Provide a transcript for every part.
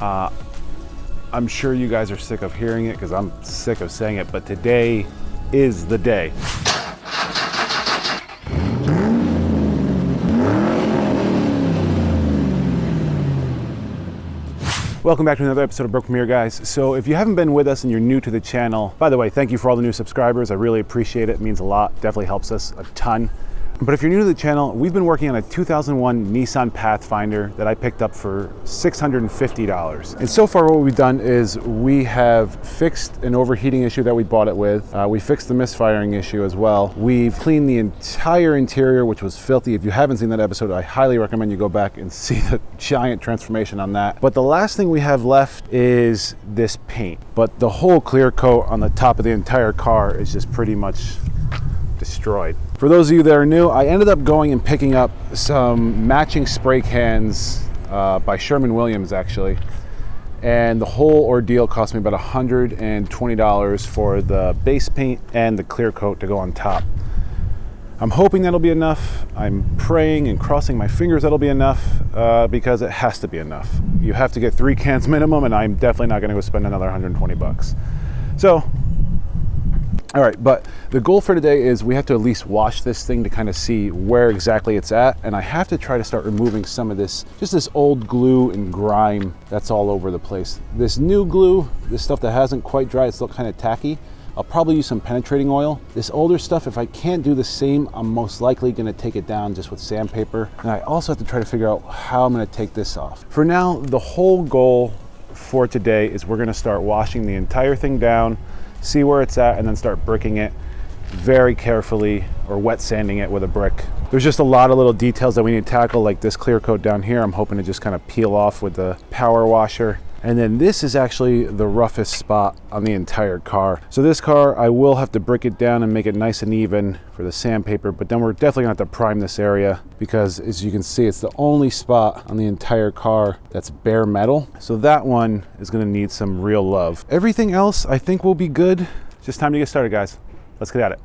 I'm sure you guys are sick of hearing it because I'm sick of saying it, but today is the day. Welcome back to another episode of Broken Mirror, guys. So if you haven't been with us and you're new to the channel, by the way, thank you for all the new subscribers. I really appreciate it. It means a lot. Definitely helps us a ton. But if you're new to the channel, we've been working on a 2001 Nissan Pathfinder that I picked up for $650. And so far what we've done is we have fixed an overheating issue that we bought it with. We fixed the misfiring issue as well. We've cleaned the entire interior, which was filthy. If you haven't seen that episode, I highly recommend you go back and see the giant transformation on that. But the last thing we have left is this paint. But the whole clear coat on the top of the entire car is just pretty much destroyed. For those of you that are new, I ended up going and picking up some matching spray cans by Sherwin-Williams actually, and the whole ordeal cost me about $120 for the base paint and the clear coat to go on top. I'm hoping that'll be enough. I'm praying and crossing my fingers that'll be enough because it has to be enough. You have to get 3 cans minimum, and I'm definitely not going to go spend another 120 bucks. So all right, but the goal for today is we have to at least wash this thing to kind of see where exactly it's at. And I have to try to start removing some of this, just this old glue and grime that's all over the place. This new glue, this stuff that hasn't quite dried, it's still kind of tacky. I'll probably use some penetrating oil. This older stuff, if I can't do the same, I'm most likely gonna take it down just with sandpaper. And I also have to try to figure out how I'm gonna take this off. For now, the whole goal for today is we're gonna start washing the entire thing down, see where it's at, and then start bricking it very carefully, or wet sanding it with a brick. There's just a lot of little details that we need to tackle, like this clear coat down here. I'm hoping to just kind of peel off with the power washer. And then this is actually the roughest spot on the entire car. So this car, I will have to brick it down and make it nice and even for the sandpaper, but then we're definitely gonna have to prime this area because, as you can see, it's the only spot on the entire car that's bare metal. So that one is gonna need some real love. Everything else I think will be good. Just time to get started, guys. Let's get at it.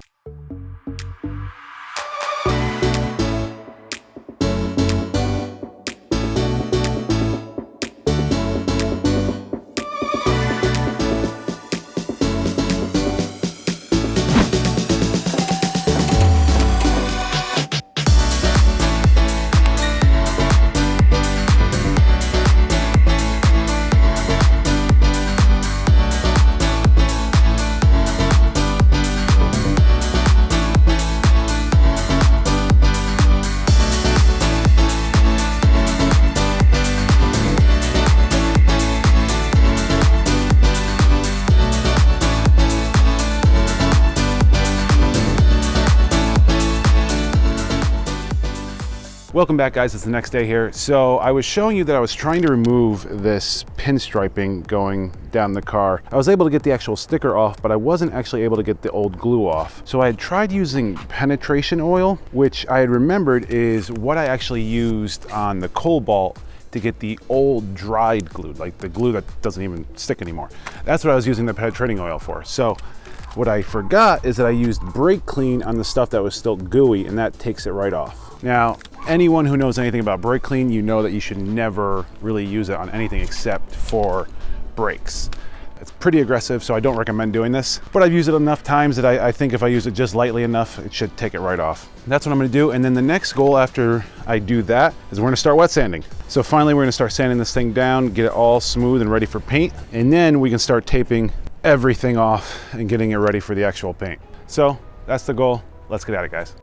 Welcome back, guys. It's the next day here. So I was showing you that I was trying to remove this pinstriping going down the car. I was able to get the actual sticker off, but I wasn't actually able to get the old glue off. So I had tried using penetration oil, which I had remembered is what I actually used on the Cobalt to get the old dried glue, like the glue that doesn't even stick anymore. That's what I was using the penetrating oil for. So what I forgot is that I used brake clean on the stuff that was still gooey, and that takes it right off. Now, anyone who knows anything about brake clean, you know that you should never really use it on anything except for brakes. It's pretty aggressive, so I don't recommend doing this. But I've used it enough times that I think if I use it just lightly enough, it should take it right off. That's what I'm gonna do. And then the next goal after I do that is we're gonna start wet sanding. So finally, we're gonna start sanding this thing down, get it all smooth and ready for paint. And then we can start taping everything off and getting it ready for the actual paint. So that's the goal. Let's get at it, guys.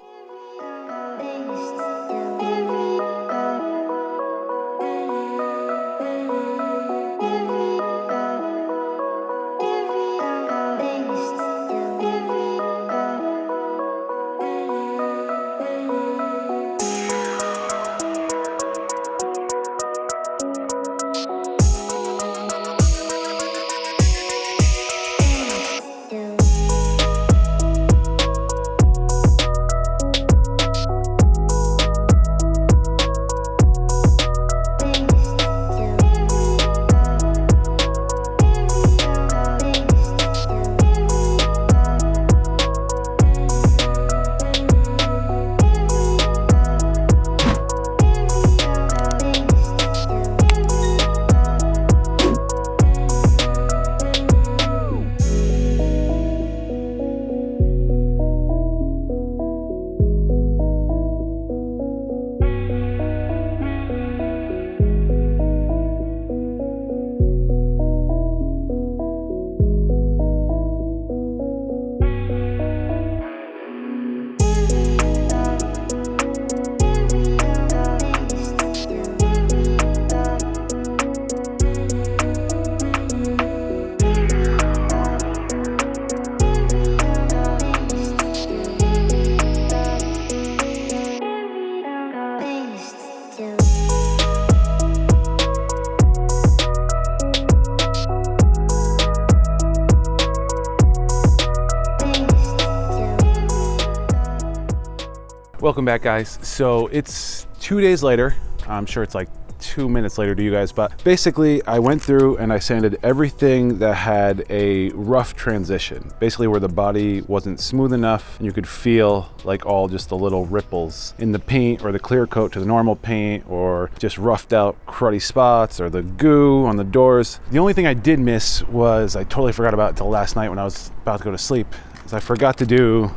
Welcome back, guys. So it's 2 days later. I'm sure it's like 2 minutes later to you guys, but basically I went through and I sanded everything that had a rough transition, basically where the body wasn't smooth enough and you could feel like all just the little ripples in the paint or the clear coat to the normal paint, or just roughed out cruddy spots or the goo on the doors. The only thing I did miss was, I totally forgot about it till last night when I was about to go to sleep, is I forgot to do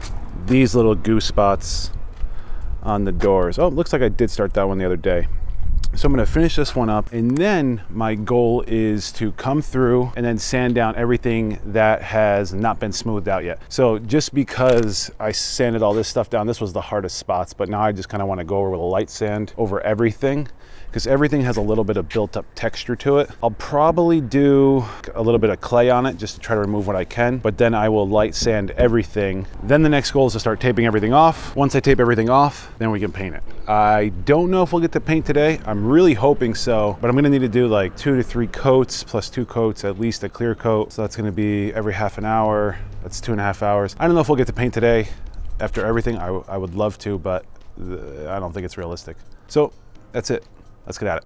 these little goo spots on the doors. Oh, it looks like I did start that one the other day. So I'm gonna finish this one up, and then my goal is to come through and then sand down everything that has not been smoothed out yet. So just because I sanded all this stuff down, this was the hardest spots, but now I just kind of want to go over with a light sand over everything, because everything has a little bit of built up texture to it. I'll probably do a little bit of clay on it just to try to remove what I can, but then I will light sand everything. Then the next goal is to start taping everything off. Once I tape everything off, then we can paint it. I don't know if we'll get to paint today. I'm really hoping so, but I'm gonna need to do like 2 to 3 coats plus 2 coats, at least a clear coat. So that's gonna be every half an hour. That's 2.5 hours. I don't know if we'll get to paint today after everything. I would love to, but I don't think it's realistic. So that's it. Let's get at it.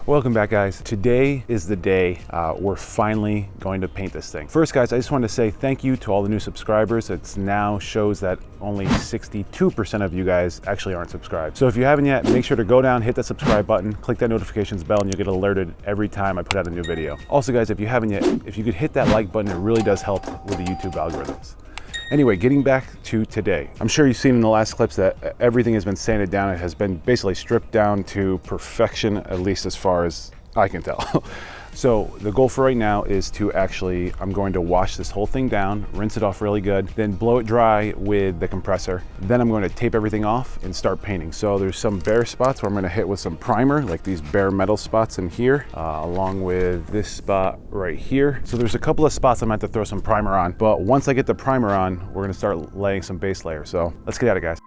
Welcome back, guys. Today is the day we're finally going to paint this thing. First, guys, I just want to say thank you to all the new subscribers. It now shows that only 62% of you guys actually aren't subscribed. So if you haven't yet, make sure to go down, hit that subscribe button, click that notifications bell, and you'll get alerted every time I put out a new video. Also, guys, if you haven't yet, if you could hit that like button, it really does help with the YouTube algorithms. Anyway, getting back to today. I'm sure you've seen in the last clips that everything has been sanded down. It has been basically stripped down to perfection, at least as far as I can tell. So the goal for right now is to actually, I'm going to wash this whole thing down, rinse it off really good, then blow it dry with the compressor. Then I'm going to tape everything off and start painting. So there's some bare spots where I'm going to hit with some primer, like these bare metal spots in here, along with this spot right here. So there's a couple of spots I'm going to have to throw some primer on, but once I get the primer on, we're going to start laying some base layer. So let's get at it, guys.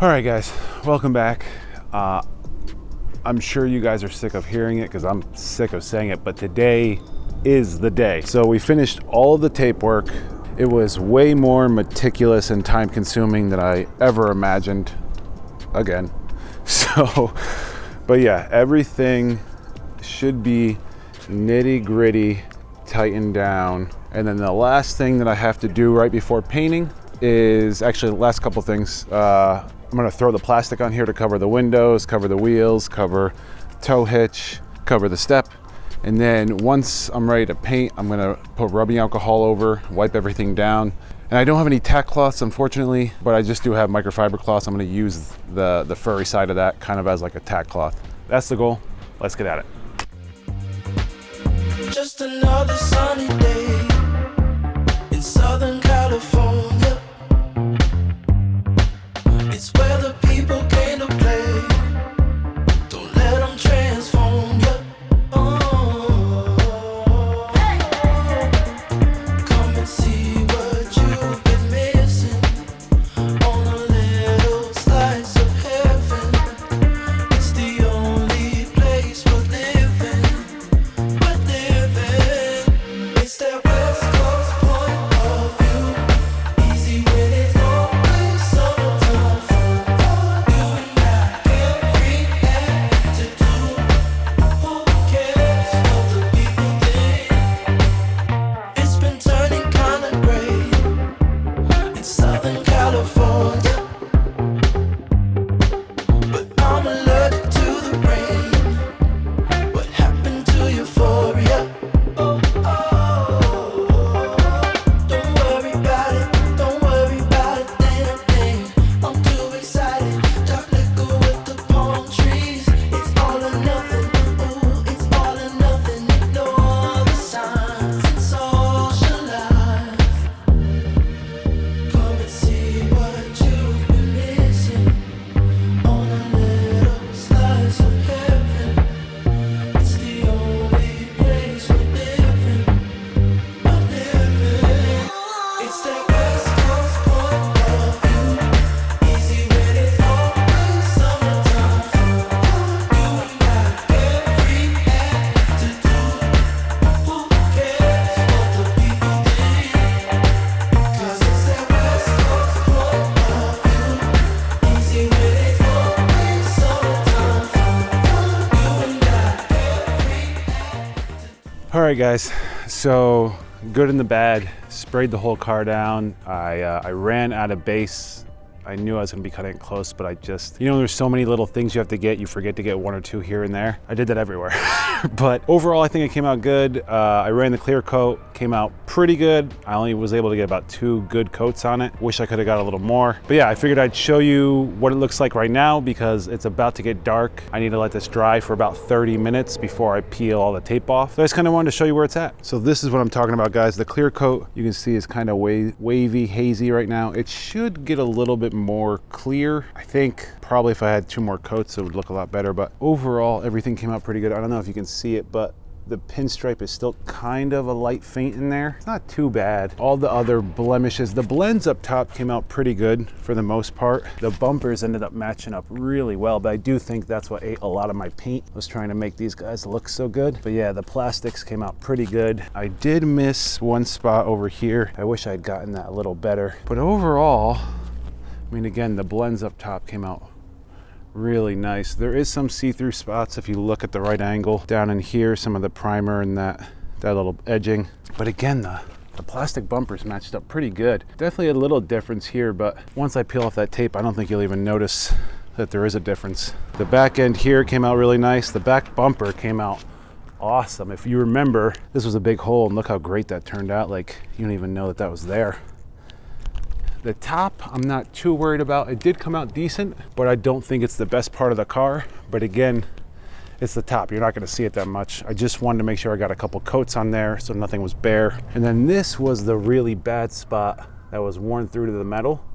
All right, guys, welcome back. I'm sure you guys are sick of hearing it because I'm sick of saying it, but today is the day. So we finished all of the tape work. It was way more meticulous and time consuming than I ever imagined, again. So, but yeah, everything should be nitty gritty, tightened down. And then the last thing that I have to do right before painting is actually the last couple things. I'm gonna throw the plastic on here to cover the windows, cover the wheels, cover tow hitch, cover the step. And then once I'm ready to paint, I'm gonna put rubbing alcohol over, wipe everything down. And I don't have any tack cloths, unfortunately, but I just do have microfiber cloths. I'm gonna use the furry side of that kind of as like a tack cloth. That's the goal. Let's get at it. Just another sunny day in Southern California. It's where the people came to play. Don't let them transform you. Come and see what you've been missing on a little slice of heaven. It's the only place we're living. It's that West Coast point of view. Easy when it's always summertime fun. You and I get free attitude. Who cares what the people think? It's been turning kinda gray in Southern California, but I'm allergic to the rain. What happened to euphoria? Don't worry about it, damn thing. I'm too excited. Dark liquor with the palm trees. It's all or nothing, ooh, it's all or nothing. Ignore the signs and socialize. Come and see what you've been missing on a little slice of heaven. It's the only place we're living. It's that West Coast point of view. Easy when it's always summertime fun. You and I get free attitude. Who cares what the people think? 'Cause it's that West Coast point of view. Easy when it's always summertime fun. You and I get free attitude. All right, guys, so good and the bad. Sprayed the whole car down. I ran out of base. I knew I was gonna be cutting it close, but I just, there's so many little things you have to get. You forget to get one or two here and there. I did that everywhere. But overall, I think it came out good. I ran the clear coat, came out pretty good. I only was able to get about 2 good coats on it. Wish I could have got a little more. But yeah, I figured I'd show you what it looks like right now because it's about to get dark. I need to let this dry for about 30 minutes before I peel all the tape off. So I just kind of wanted to show you where it's at. So this is what I'm talking about, guys. The clear coat, you can see is kind of wavy, hazy right now. It should get a little bit more clear. I think probably if I had 2 more coats, it would look a lot better. But overall, everything came out pretty good. I don't know if you can see it, but the pinstripe is still kind of a light faint in there. It's not too bad. All the other blemishes, the blends up top came out pretty good for the most part. The bumpers ended up matching up really well, but I do think that's what ate a lot of my paint. I was trying to make these guys look so good. But yeah, the plastics came out pretty good. I did miss one spot over here. I wish I'd gotten that a little better. But overall, I mean, again, the blends up top came out really nice. There is some see-through spots if you look at the right angle. Down in here, some of the primer and that little edging. But again, the plastic bumpers matched up pretty good. Definitely a little difference here, but once I peel off that tape, I don't think you'll even notice that there is a difference. The back end here came out really nice. The back bumper came out awesome. If you remember, this was a big hole, and look how great that turned out. Like, you don't even know that that was there. The top, I'm not too worried about. It did come out decent, but I don't think it's the best part of the car. But again, it's the top. You're not gonna see it that much. I just wanted to make sure I got a couple coats on there so nothing was bare. And then this was the really bad spot that was worn through to the metal,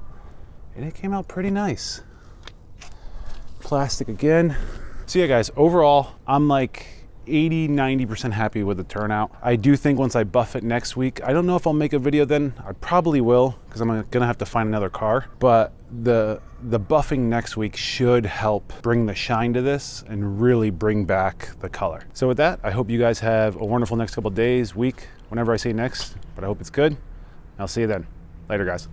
and it came out pretty nice. Plastic again. So yeah, guys, overall, I'm like 80-90% happy with the turnout. I do think once I buff it next week, I don't know if I'll make a video then. I probably will, because I'm gonna have to find another car. But the buffing next week should help bring the shine to this and really bring back the color. So with that, I hope you guys have a wonderful next couple days, week, whenever I say next, but I hope it's good. I'll see you then. Later, guys.